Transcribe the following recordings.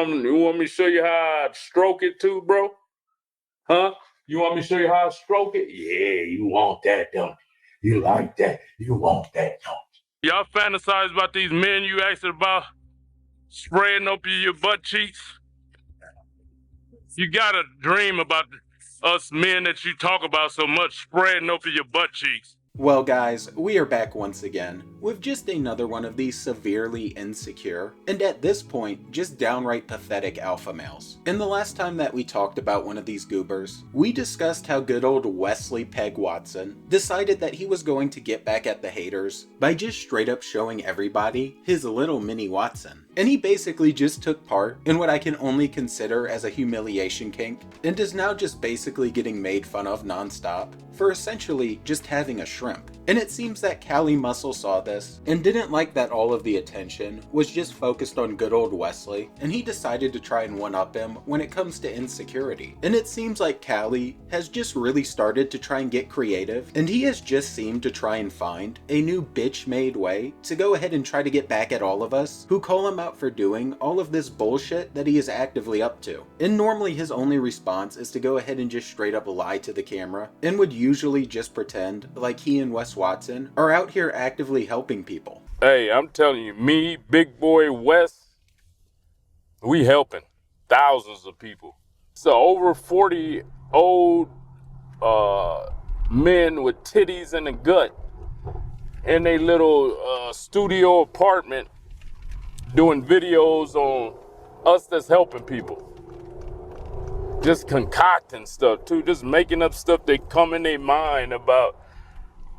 You want me to show you how I stroke it too, bro? Huh? You want me to show you how I stroke it? Yeah, you want that, don't you? You like that. You want that, don't you? Y'all fantasize about these men you asked about spraying up your butt cheeks? You gotta dream about us men that you talk about so much spreading over your butt cheeks. Well guys, we are back once again, with just another one of these severely insecure, and at this point, just downright pathetic alpha males. In the last time that we talked about one of these goobers, we discussed how good old Wesley Peg Watson decided that he was going to get back at the haters by just straight up showing everybody his little mini Watson. And he basically just took part in what I can only consider as a humiliation kink, and is now just basically getting made fun of non-stop for essentially just having a shrimp. And it seems that Callie Muscle saw this and didn't like that all of the attention was just focused on good old Wesley, and he decided to try and one-up him when it comes to insecurity. And it seems like Callie has just really started to try and get creative, and he has just seemed to try and find a new bitch-made way to go ahead and try to get back at all of us who call him out for doing all of this bullshit that he is actively up to. And normally his only response is to go ahead and just straight up lie to the camera, and would usually just pretend like he and Wes Watson are out here actively helping people. Hey, I'm telling you, me, big boy Wes, we helping thousands of people. So over 40 old men with titties in the gut in a little studio apartment doing videos on us that's helping people. Just concocting stuff too, just making up stuff that come in their mind about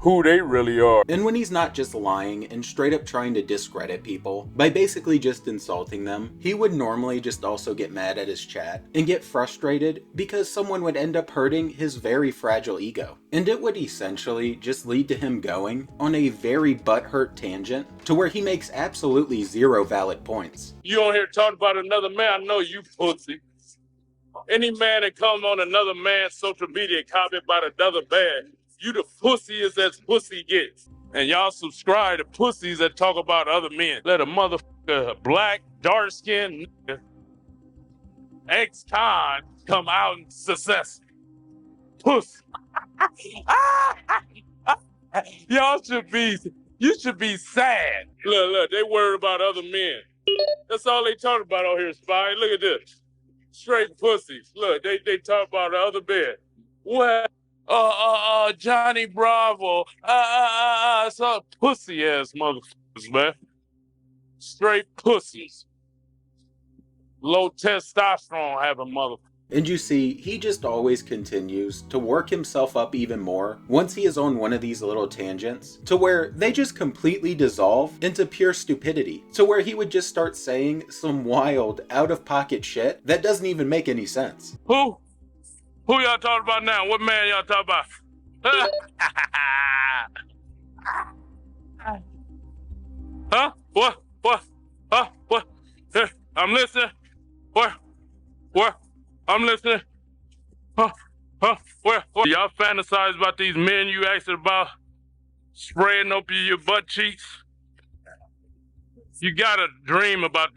who they really are. And when he's not just lying and straight up trying to discredit people by basically just insulting them, he would normally just also get mad at his chat and get frustrated because someone would end up hurting his very fragile ego. And it would essentially just lead to him going on a very butthurt tangent to where he makes absolutely zero valid points. You on here talking about another man, I know you pussy. Any man that comes on another man's social media comment about another man, you the pussiest as pussy gets. And y'all subscribe to pussies that talk about other men. Let a motherfucker, black, dark-skinned nigga, ex-con come out and success. Pussy. You should be sad. Look, they worried about other men. That's all they talk about out here, Spy. Look at this. Straight pussies. Look, they talk about the other bed. What? Johnny Bravo. Some pussy ass motherfuckers, man. Straight pussies. Low testosterone having motherfuckers. And you see, he just always continues to work himself up even more once he is on one of these little tangents, to where they just completely dissolve into pure stupidity, to where he would just start saying some wild, out-of-pocket shit that doesn't even make any sense. Who y'all talking about now? What man y'all talking about? Huh? What? Huh? What? I'm listening. What? I'm listening. Huh? Where? Y'all fantasize about these men you asked about spraying up your butt cheeks? You gotta dream about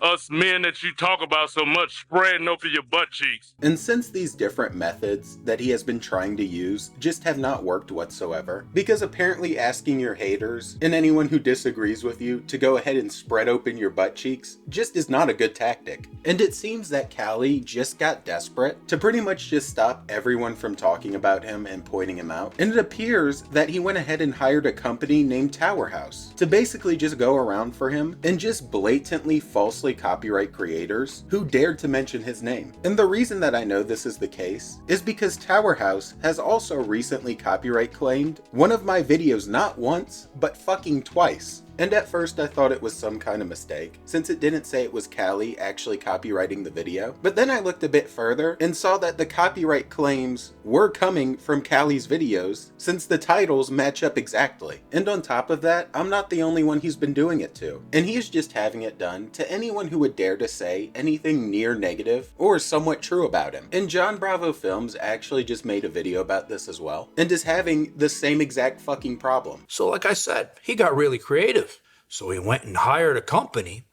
us men that you talk about so much spreading over your butt cheeks. And since these different methods that he has been trying to use just have not worked whatsoever, because apparently asking your haters and anyone who disagrees with you to go ahead and spread open your butt cheeks just is not a good tactic. And it seems that Callie just got desperate to pretty much just stop everyone from talking about him and pointing him out. And it appears that he went ahead and hired a company named Tower House to basically just go around for him and just blatantly falsely copyright creators who dared to mention his name. And the reason that I know this is the case is because Tower House has also recently copyright claimed one of my videos not once, but fucking twice. And at first I thought it was some kind of mistake, since it didn't say it was Callie actually copywriting the video. But then I looked a bit further and saw that the copyright claims were coming from Callie's videos, since the titles match up exactly. And on top of that, I'm not the only one he's been doing it to. And he is just having it done to anyone who would dare to say anything near negative or somewhat true about him. And John Bravo Films actually just made a video about this as well, and is having the same exact fucking problem. So like I said, he got really creative. So he went and hired a company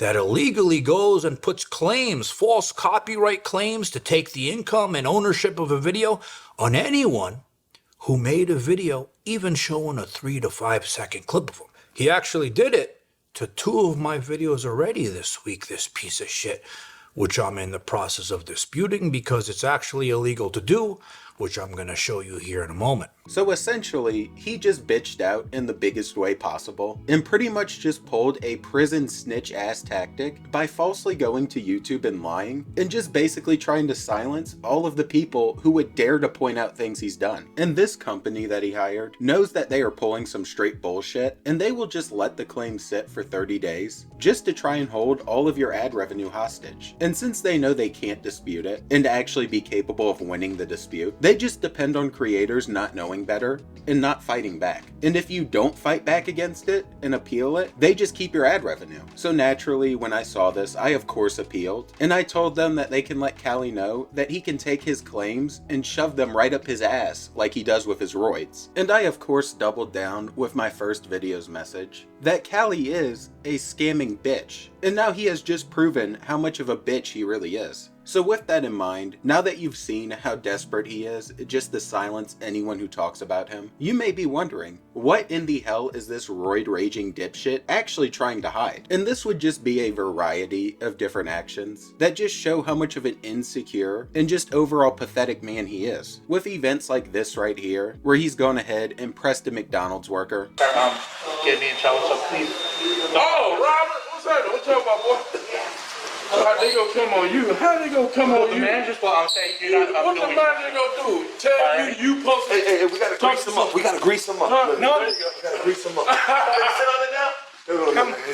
that illegally goes and puts claims, false copyright claims, to take the income and ownership of a video on anyone who made a video, even showing a 3 to 5 second clip of him. He actually did it to 2 of my videos already this week, this piece of shit, which I'm in the process of disputing because it's actually illegal to do, which I'm going to show you here in a moment. So essentially, he just bitched out in the biggest way possible and pretty much just pulled a prison snitch ass tactic by falsely going to YouTube and lying and just basically trying to silence all of the people who would dare to point out things he's done. And this company that he hired knows that they are pulling some straight bullshit, and they will just let the claim sit for 30 days just to try and hold all of your ad revenue hostage. And since they know they can't dispute it and actually be capable of winning the dispute, they just depend on creators not knowing better and not fighting back. And if you don't fight back against it and appeal it, they just keep your ad revenue. So naturally, when I saw this, I of course appealed, and I told them that they can let Callie know that he can take his claims and shove them right up his ass like he does with his roids. And I of course doubled down with my first video's message that Callie is a scamming bitch, and now he has just proven how much of a bitch he really is. So with that in mind, now that you've seen how desperate he is just to silence anyone who talks about him, you may be wondering, what in the hell is this roid raging dipshit actually trying to hide? And this would just be a variety of different actions that just show how much of an insecure and just overall pathetic man he is. With events like this right here, where he's gone ahead and pressed a McDonald's worker. Get me in trouble, so please. Oh, Robert, what's happening? What's up, my boy? How they gonna come on you? How they gonna come on The you? manager's what I'm saying. You're not What the doing. manager gonna do? Tell you supposed to. Hey, we gotta grease them up. We gotta grease them up. Huh? No, we gotta grease them up. Sit on it now. Come on, we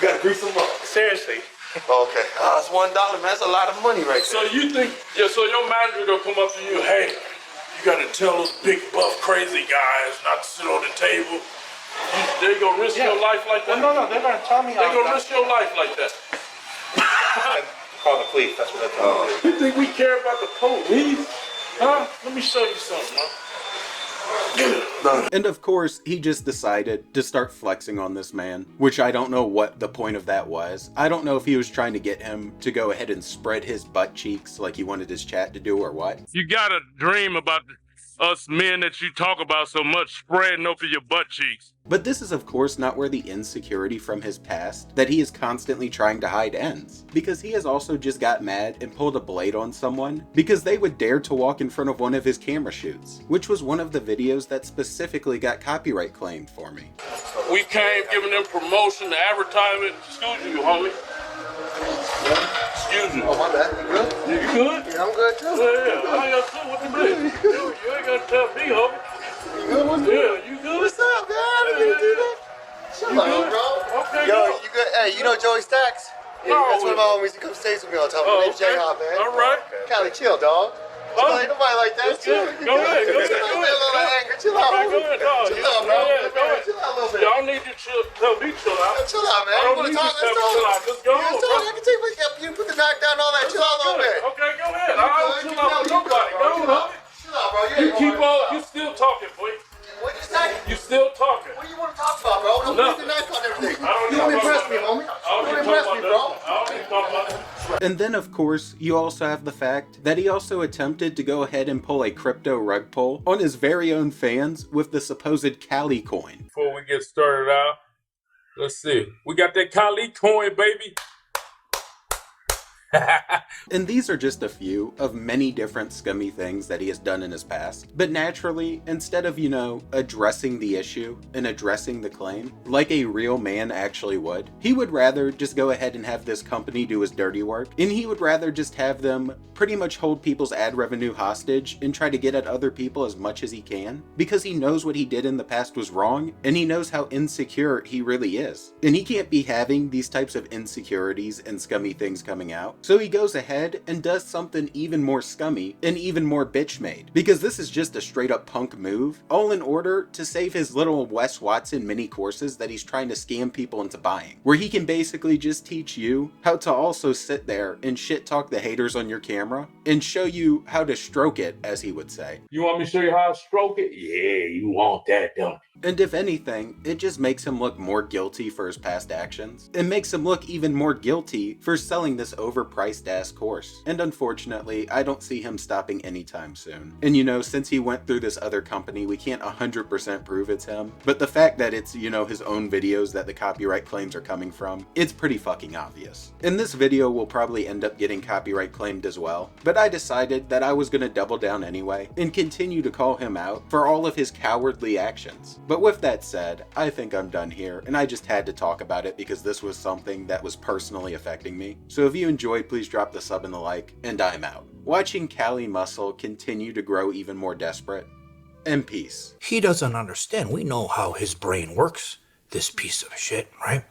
gotta grease them up. Seriously. Okay. It's $1, man. That's a lot of money right there. So you think, so your manager gonna come up to you, hey, you gotta tell those big buff crazy guys not to sit on the table. They gonna risk your life like that? No, they're gonna tell me. They gonna risk your life like that. Call the police. That's what they're telling me. You think we care about the police? Huh? Let me show you something, huh? And of course, he just decided to start flexing on this man, which I don't know what the point of that was. I don't know if he was trying to get him to go ahead and spread his butt cheeks like he wanted his chat to do or what. You gotta dream about us men that you talk about so much spreading open your butt cheeks. But this is of course not where the insecurity from his past that he is constantly trying to hide ends, because he has also just got mad and pulled a blade on someone because they would dare to walk in front of one of his camera shoots, which was one of the videos that specifically got copyright claimed for me. We came giving them promotion, advertisement. Excuse you, homie. Excuse me. Oh, my bad. You good? You good? Yeah, I'm good too. Yeah. I got to what you mean? You ain't gotta tell me, homie. You good? What's good? Yeah, you good? What's up, man? I didn't mean to do that. Chill out, bro. Okay, Yo, go. you good? Hey, you know Joey Stacks? Yeah, No, that's one of my homies. He comes stays with me all the time. My name's okay. J-Hop, man. All right. Callie, chill, dog. Chill, ain't nobody like that. That's good. Go ahead. Chill out, man. A little angry. Chill out. Okay, go ahead, dog. Chill out, bro. Yeah, go ahead. Chill out a little bit. Y'all need to tell me chill out. Chill out, man. I You don't wanna need talk? you to Let's tell me talk. chill out. Just go Let's on, talk. bro. I can take my cap. You put the knock down, all that. Chill out a little bit. Okay, go ahead. I don't chill out with nobody. Go on, homie. Chill out, bro. You keep on. You still talking, boy. What you say? You still talking. What do you want to talk about, bro? Don't put the knife on everything. I don't You don't talk impress about me, that. homie. I You don't don't talk impress about me, that. bro. I don't even talk about that. And then of course, you also have the fact that he also attempted to go ahead and pull a crypto rug pull on his very own fans with the supposed Callie coin. Before we get started out, let's see. We got that Callie coin, baby. And these are just a few of many different scummy things that he has done in his past. But naturally, instead of, addressing the issue and addressing the claim, like a real man actually would, he would rather just go ahead and have this company do his dirty work, and he would rather just have them pretty much hold people's ad revenue hostage and try to get at other people as much as he can, because he knows what he did in the past was wrong, and he knows how insecure he really is. And he can't be having these types of insecurities and scummy things coming out So he goes ahead and does something even more scummy and even more bitch-made, because this is just a straight up punk move, all in order to save his little Wes Watson mini courses that he's trying to scam people into buying, where he can basically just teach you how to also sit there and shit talk the haters on your camera and show you how to stroke it, as he would say. You want me to show you how to stroke it? Yeah, you want that, don't you? And if anything, it just makes him look more guilty for his past actions. It makes him look even more guilty for selling this overpriced ass course. And unfortunately, I don't see him stopping anytime soon. And you know, since he went through this other company, we can't 100% prove it's him. But the fact that it's, you know, his own videos that the copyright claims are coming from, it's pretty fucking obvious. And this video will probably end up getting copyright claimed as well. But I decided that I was gonna double down anyway and continue to call him out for all of his cowardly actions. But with that said, I think I'm done here, and I just had to talk about it because this was something that was personally affecting me. So if you enjoyed, please drop the sub and the like, and I'm out. Watching Callie Muscle continue to grow even more desperate. And peace. He doesn't understand. We know how his brain works, this piece of shit, right?